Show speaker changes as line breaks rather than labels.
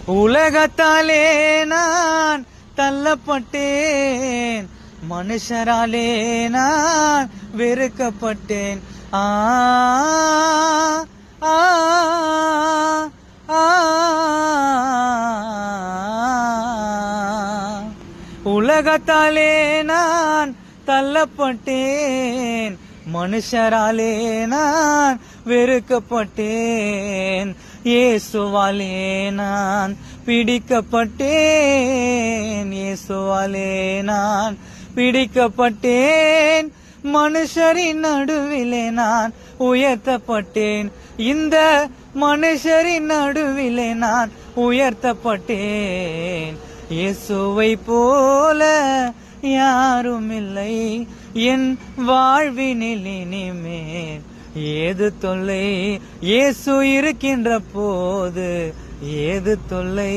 உலகத்தாலே நான் தள்ளப்பட்டேன், மனுஷராலே நான் வெறுக்கப்பட்டேன். ஆ ஆ ஆ உலகத்தாலே நான் தள்ளப்பட்டேன், மனுஷராலே நான் வெறுக்கப்பட்டேன். இயேசுவாலே நான் பிடிக்கப்பட்டேன், இயேசுவாலே நான் பிடிக்கப்பட்டேன். மனுஷரின் நடுவிலே நான் உயர்த்தப்பட்டேன், இந்த மனுஷரின் நடுவிலே நான் உயர்த்தப்பட்டேன். இயேசுவை போல யாரும் இல்லை என் வாழ்வினில் இனிமேல். ஏது தொல்லை இயேசு இருக்கின்ற போது ஏது தொல்லை.